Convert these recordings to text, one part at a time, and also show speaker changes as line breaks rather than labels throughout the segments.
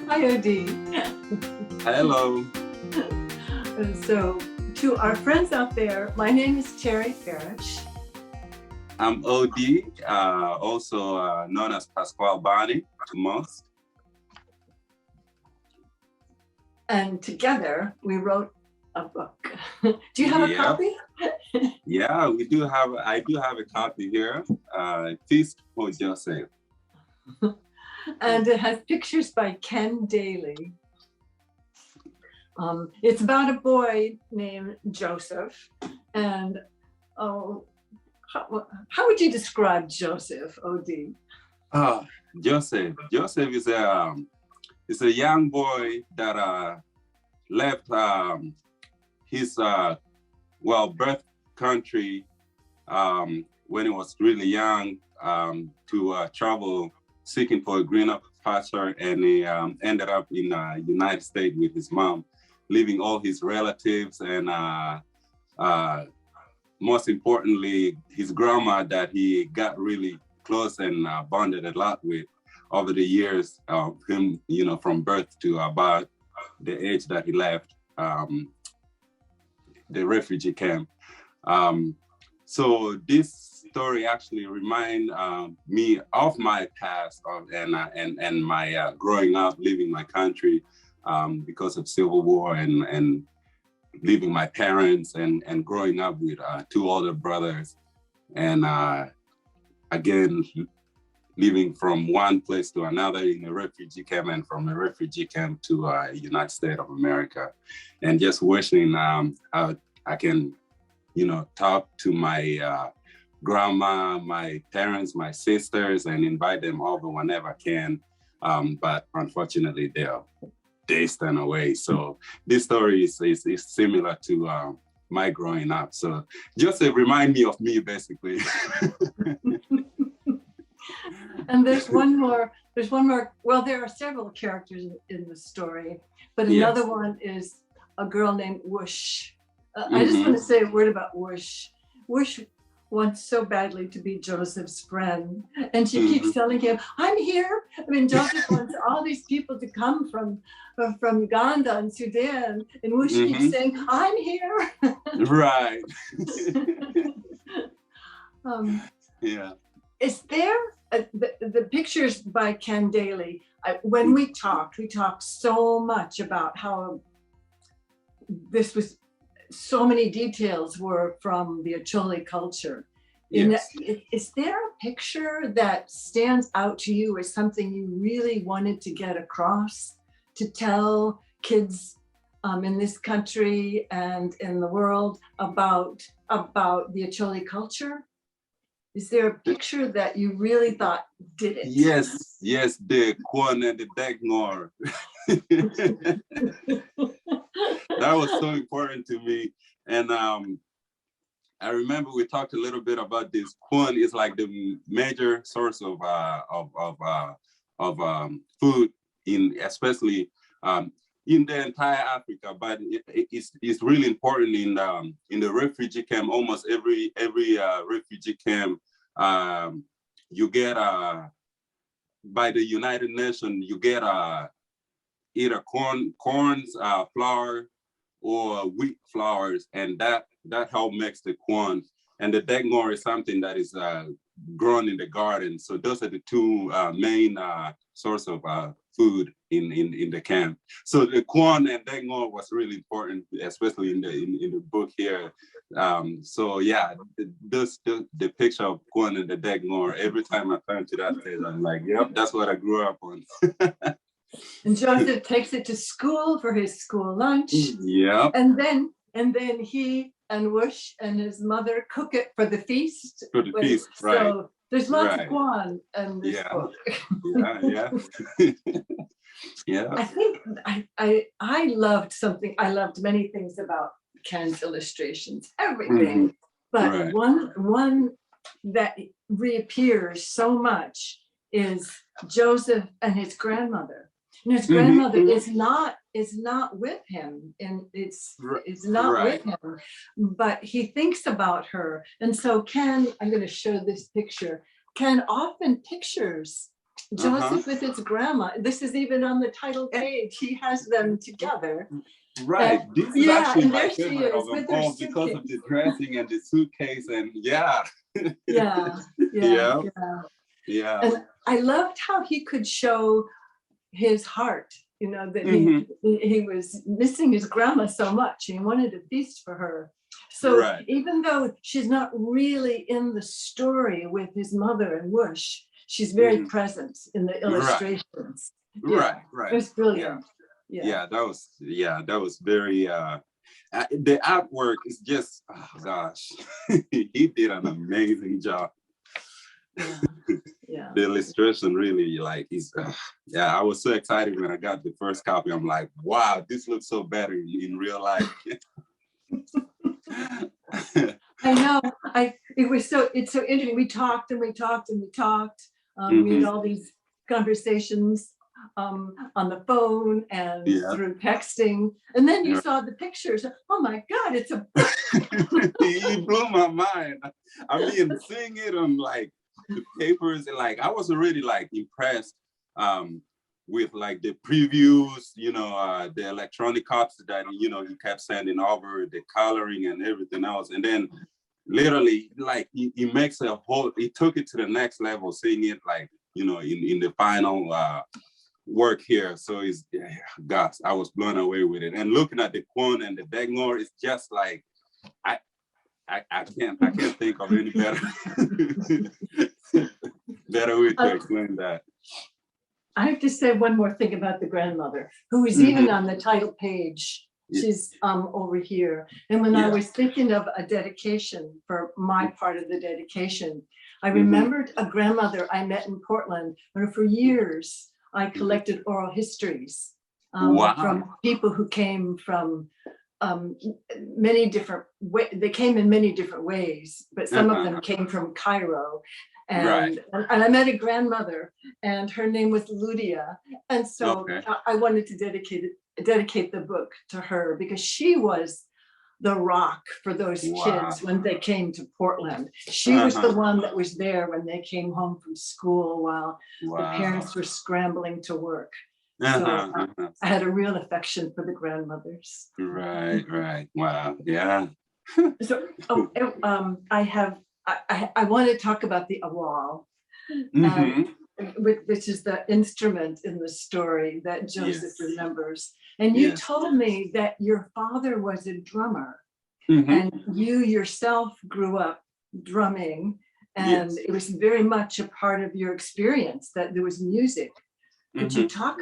Hi, Odie.
Hello.
So, to our friends out there, my name is Terry Farish.
I'm OD, also known as Bonny to most.
And together we wrote a book. Do you have a copy?
Yeah, we do have. I do have a copy here. Feast for Joseph.
And it has pictures by Ken Daly. It's about a boy named Joseph. And how would you describe Joseph, OD?
Joseph is a young boy that left his birth country when he was really young to travel seeking for a greener pasture, and he ended up in the United States with his mom, leaving all his relatives and most importantly, his grandma that he got really close and bonded a lot with over the years of him, from birth to about the age that he left the refugee camp. So this story actually remind me of my past and my growing up, leaving my country because of civil war and leaving my parents and growing up with two older brothers. And again, living from one place to another in a refugee camp and from a refugee camp to United States of America. And just wishing I can, talk to my grandma, my parents, my sisters, and invite them over whenever I can. But unfortunately, they're distant away. So this story is similar to my growing up. So just remind me of me, basically.
And there's one more. Well, there are several characters in the story, but another one is a girl named Whoosh. I just want to say a word about Whoosh. Whoosh wants so badly to be Joseph's friend, and she keeps telling him, "I'm here." I mean, Joseph wants all these people to come from Uganda and Sudan, and Whoosh keeps saying, "I'm here."
Right.
Is there the pictures by Ken Daly? When we talked so much about how this was. So many details were from the Acholi culture.
Yes.
Is there a picture that stands out to you as something you really wanted to get across, to tell kids in this country and in the world about the Acholi culture? Is there a picture that you really thought did it?
Yes, the Kwan and the Dagnor. That was so important to me. And I remember we talked a little bit about this. Kwan is like the major source of food especially in the entire Africa, but it's really important in the refugee camp. Almost every refugee camp, you get by the United Nations, you get either corns, flour, or wheat flours, and that help makes the corn. And the degmor is something that is grown in the garden. So those are the two main source of food in the camp. So the corn and degmor was really important, especially in the book here. So yeah, the picture of corn and the degmor, every time I turn to that place, I'm like, yep, that's what I grew up on.
And Joseph takes it to school for his school lunch.
Yeah.
And then he and Whoosh and his mother cook it for the feast.
Right.
So there's lots of Kwan in this book.
Yeah. Yeah.
I think I loved something. I loved many things about Ken's illustrations, everything. But one that reappears so much is Joseph and his grandmother. And his grandmother is not with him, and it's not with him, but he thinks about her. And so Ken, I'm going to show this picture. Ken often pictures Joseph with his grandma. This is even on the title page. He has them together.
Right.
And,
This is actually
and
my
there she
favorite
is
of them
with her
all because of the dressing and the suitcase and
yeah.
Yeah.
And I loved how he could show his heart, you know, that he was missing his grandma so much. He wanted a feast for her. So even though she's not really in the story with his mother and Whoosh, she's very present in the illustrations.
Right.
It was brilliant.
That was very the artwork is just, oh gosh, he did an amazing job. The illustration really, like, is I was so excited when I got the first copy. I'm like, wow, this looks so better in real life.
I know. It's so interesting. We talked and we talked and we talked. We had all these conversations on the phone and through texting. And then you saw the pictures. Oh my God, it's a book.
It blew my mind. I mean, seeing it on like the papers, and like I was already like impressed with like the previews, you know, the electronic copies that, you know, he kept sending over, the coloring and everything else. And then literally like he makes a whole, he took it to the next level, seeing it like, you know, in the final work here. So it's, gosh, I was blown away with it. And looking at the Kwon and the Begmore, it's just like, I can't think of any better way to explain that.
I have to say one more thing about the grandmother, who is even on the title page. She's over here. And when I was thinking of a dedication for my part of the dedication, I remembered a grandmother I met in Portland, where for years I collected oral histories from people who came from many different ways. They came in many different ways, but some of them came from Cairo. And I met a grandmother, and her name was Ludia. And so I wanted to dedicate the book to her, because she was the rock for those kids when they came to Portland. She was the one that was there when they came home from school while the parents were scrambling to work. So I had a real affection for the grandmothers.
Right. Wow. Yeah.
So I want to talk about the awal, which is the instrument in the story that Joseph remembers. And you told me that your father was a drummer, and you yourself grew up drumming, and it was very much a part of your experience that there was music. Would you talk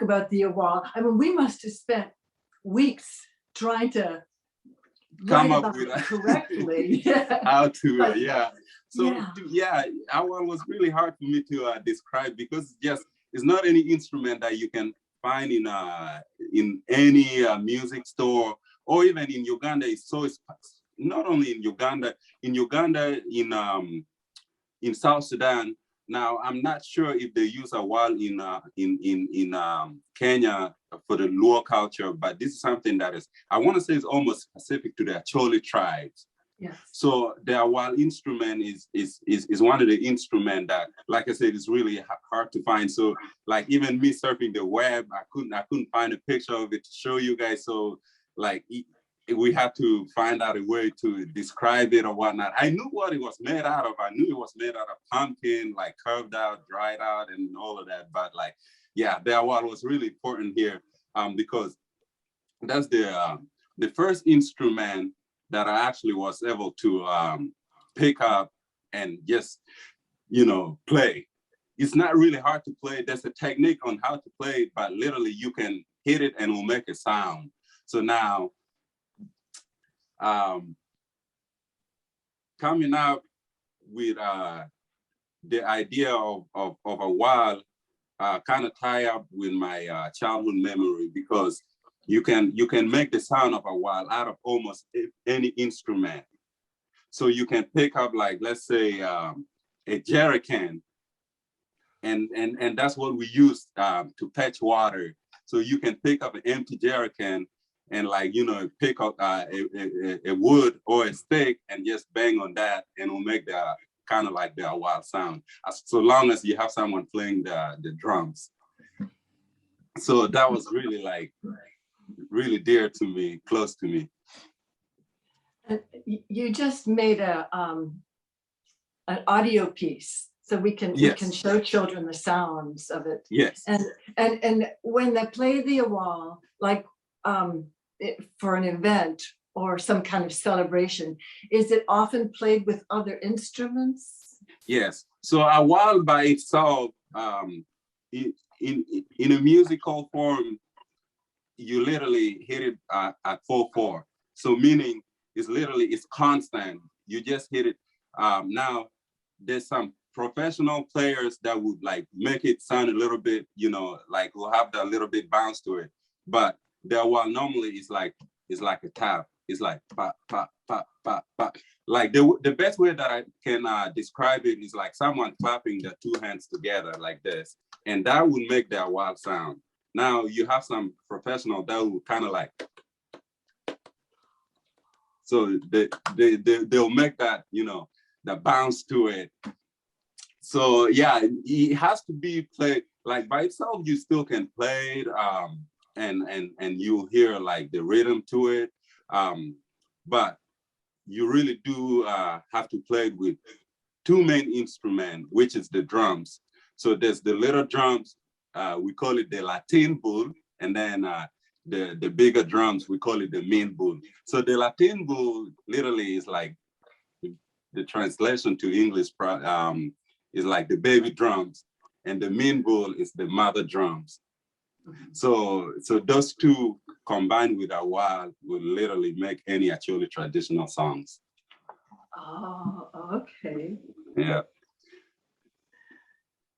about the awal? I mean, we must have spent weeks trying to
come up with
correctly.
How to awal was really hard for me to describe, because it's not any instrument that you can find in any music store, or even in Uganda. It's so, not only in Uganda, in South Sudan. Now, I'm not sure if they use awal in Kenya for the Luo culture, but this is something that is, I want to say, is almost specific to the Acholi tribes.
Yes.
So the awal instrument is one of the instruments that, like I said, is really hard to find. So like even me surfing the web, I couldn't find a picture of it to show you guys. So like we had to find out a way to describe it or whatnot. I knew what it was made out of. I knew it was made out of pumpkin, like curved out, dried out, and all of that. But like, yeah, the awal was really important here because that's the first instrument that I actually was able to pick up and just, you know, play. It's not really hard to play. There's a technique on how to play it, but literally you can hit it and it will make a sound. So now, coming out with the idea of a wall kind of tie up with my childhood memory, because you can make the sound of a wall out of almost any instrument. So you can pick up, like, let's say a jerry can, and that's what we use to fetch water. So you can pick up an empty jerry can and, like, you know, pick up a wood or a stick and just bang on that, and it'll make kind of like their wild sound, so long as you have someone playing the drums. So that was really like really dear to me, close to me.
You just made an audio piece, so we can show children the sounds of it.
Yes.
And when they play the awal, like for an event or some kind of celebration, is it often played with other instruments?
Yes. So awal by itself, in a musical form, you literally hit it at 4/4. So meaning it's constant. You just hit it. Now there's some professional players that would like make it sound a little bit, like will have that little bit bounce to it. But the one normally is like a tap. It's like pa pa pa pa pa. Like the best way that I can describe it is like someone clapping their two hands together like this, and that would make that wild sound. Now you have some professional that will kind of like, so they'll make that, the bounce to it. So yeah, it has to be played like by itself. You still can play it, and you'll hear like the rhythm to it, but you really do have to play it with two main instruments, which is the drums. So there's the little drums. We call it the Latin bull, and then the bigger drums, we call it the main bull. So the Latin bull literally is like the translation to English is like the baby drums, and the main bull is the mother drums. So those two combined with awal will literally make any Acholi traditional songs.
Oh, okay.
Yeah.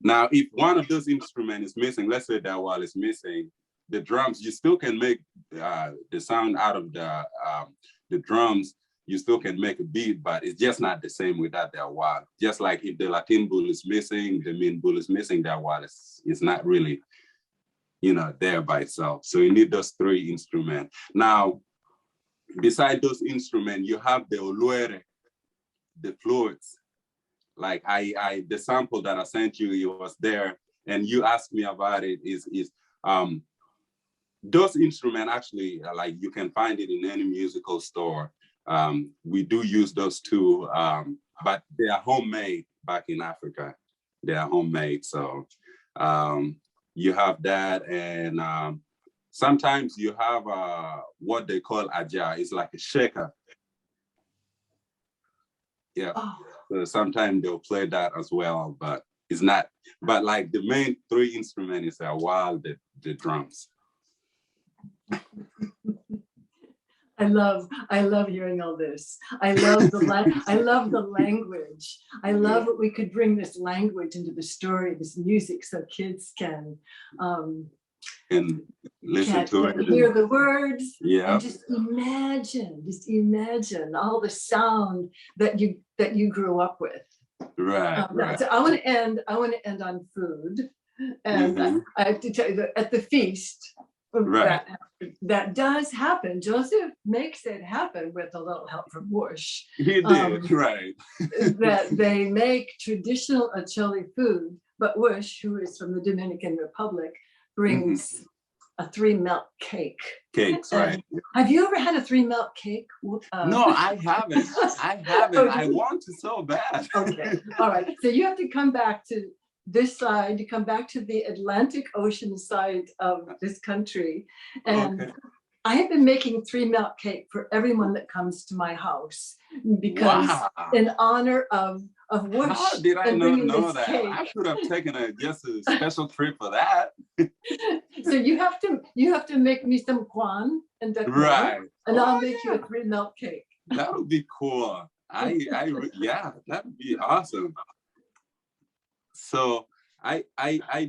Now, if one of those instruments is missing, let's say that while it's missing, the drums, you still can make the sound out of the drums. You still can make a beat, but it's just not the same without that wah. Just like if the Latin bull is missing, the main bull is missing, that wah is not really, there by itself. So you need those three instruments. Now, beside those instruments, you have the oluere, the flutes. Like the sample that I sent you, it was there, and you asked me about it. Is those instruments actually like you can find it in any musical store. We do use those too, but they are homemade back in Africa. They are homemade, so you have that, and sometimes you have what they call aja. It's like a shaker. Yeah. Oh. So sometimes they'll play that as well, but it's not. But like the main three instruments is while the drums.
I love hearing all this. I love the language. I love that we could bring this language into the story, this music, so kids can
listen to it,
hear the words,
yeah,
and just imagine all the sound that you grew up with.
Right.
So I want to end on food, and I have to tell you that at the feast,
right,
that does happen. Joseph makes it happen with a little help from Whoosh.
He did, right.
That they make traditional Acholi food, but Whoosh, who is from the Dominican Republic, brings a 3-milk cake.
Cakes, right.
Have you ever had a 3-milk cake?
No, I haven't. Okay. I want to so bad.
Okay, all right. So you have to come back to this side, you come back to the Atlantic Ocean side of this country. And I have been making 3-milk cake for everyone that comes to my house, because in honor of Whoosh.
How did I not know that? Cake. I should have taken just a special trip for that.
So you have to make me some kwan and
right,
and I'll make you a 3-milk cake.
That would be cool. Yeah, that would be awesome. So I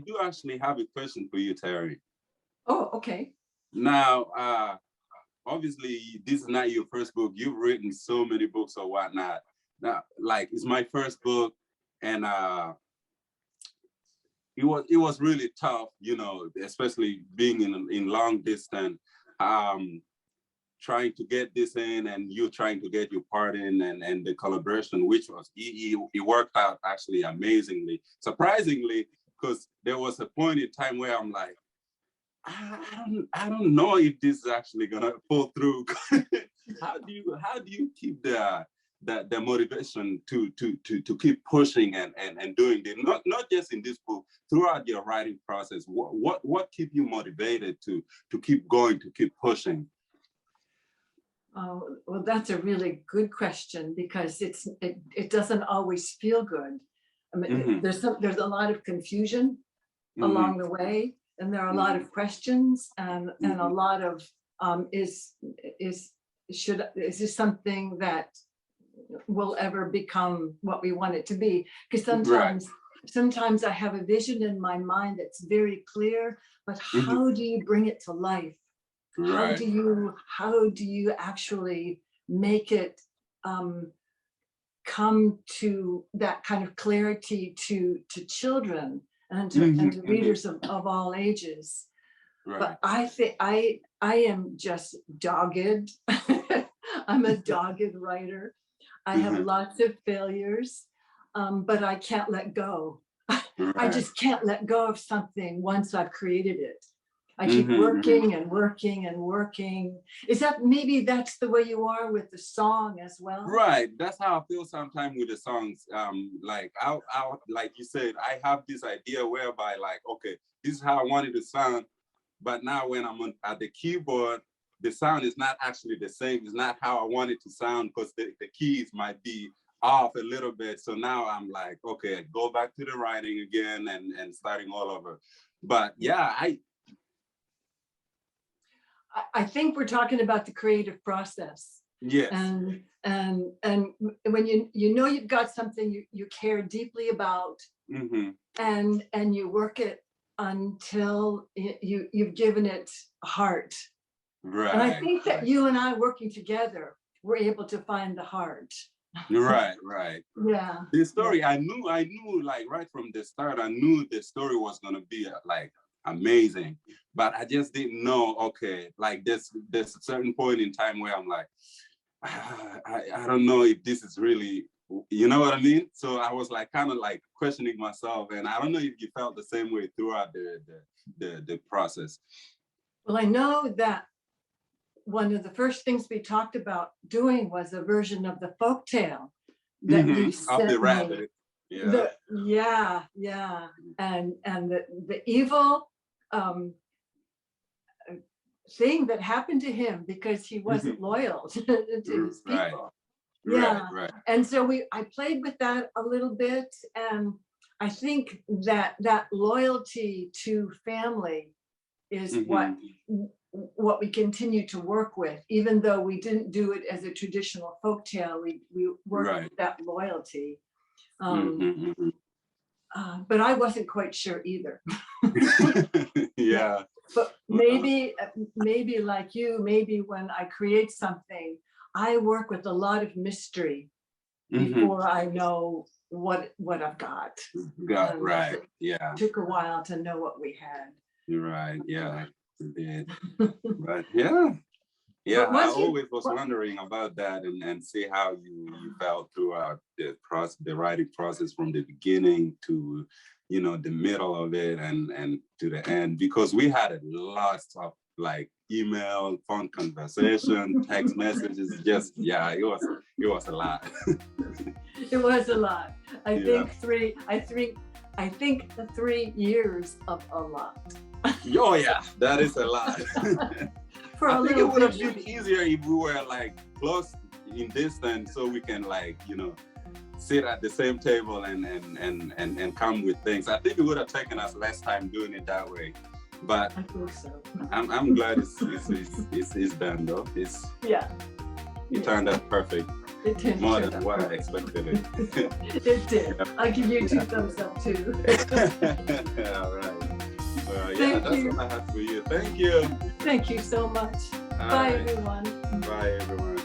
do actually have a question for you, Terry.
Oh, okay.
Now, obviously, this is not your first book. You've written so many books or whatnot. Now, like, it's my first book, and it was really tough, especially being in long distance. trying to get this in and you trying to get your part in, and the collaboration, which was, it worked out actually amazingly, surprisingly, because there was a point in time where I'm like, I don't know if this is actually gonna pull through. How do you keep the motivation to keep pushing and doing this, not just in this book, throughout your writing process? What keep you motivated to keep going, to keep pushing?
Oh, well, that's a really good question, because it doesn't always feel good. I mean, there's a lot of confusion along the way, and there are a lot of questions, and a lot of is this something that will ever become what we want it to be? Because sometimes I have a vision in my mind that's very clear, but how do you bring it to life? How do you actually make it come to that kind of clarity to children and to readers of all ages? Right. But I think I am just dogged. I'm a dogged writer. I have lots of failures, but I can't let go. I just can't let go of something once I've created it. I keep working and working and working. Is that, maybe that's the way you are with the song as well?
Right. That's how I feel sometimes with the songs. Like like you said, I have this idea whereby, like, okay, this is how I want it to sound. But now when I'm at the keyboard, the sound is not actually the same. It's not how I want it to sound, because the keys might be off a little bit. So now I'm like, okay, go back to the writing again and starting all over. But yeah,
I think we're talking about the creative process.
Yes.
And when you know you've got something you care deeply about, and you work it until you've given it heart.
Right.
And I think that you and I working together, we're able to find the heart.
Right.
Yeah.
The story, I knew like right from the start, I knew the story was gonna be like amazing, but I just didn't know, okay, like there's a certain point in time where I'm like, I don't know if this is really, you know what I mean? So I was like kind of like questioning myself, and I don't know if you felt the same way throughout the process.
Well, I know that one of the first things we talked about doing was a version of the folktale that you sent
of the
me.
rabbit.
Yeah. And the evil thing that happened to him because he wasn't loyal to his people.
Right.
And so I played with that a little bit, and I think that loyalty to family is what we continue to work with, even though we didn't do it as a traditional folktale. We worked with that loyalty. But I wasn't quite sure either.
Yeah.
But maybe like you, maybe when I create something, I work with a lot of mystery before I know what I've got.
Right. Yeah.
It took a while to know what we had.
You're right. Yeah, it did. But yeah. I always was wondering about that, and see how you felt throughout the writing process, from the beginning to, you know, the middle of it and to the end, because we had a lot of like email, phone conversation, text messages. Just it was a lot.
It was a lot. I think 3 years of a lot.
Oh yeah, that is a lot. I think it would have been easier if we were like close in distance, so we can, like, you know, sit at the same table and come with things. I think it would have taken us less time doing it that way. But
I think so.
I'm glad it's done though. It turned out perfect.
It did.
More than what I expected it.
It did. I'll give you 2 thumbs up too.
All right. That's what I have for you. Thank you.
Thank you so much. Bye, everyone.
Bye, everyone.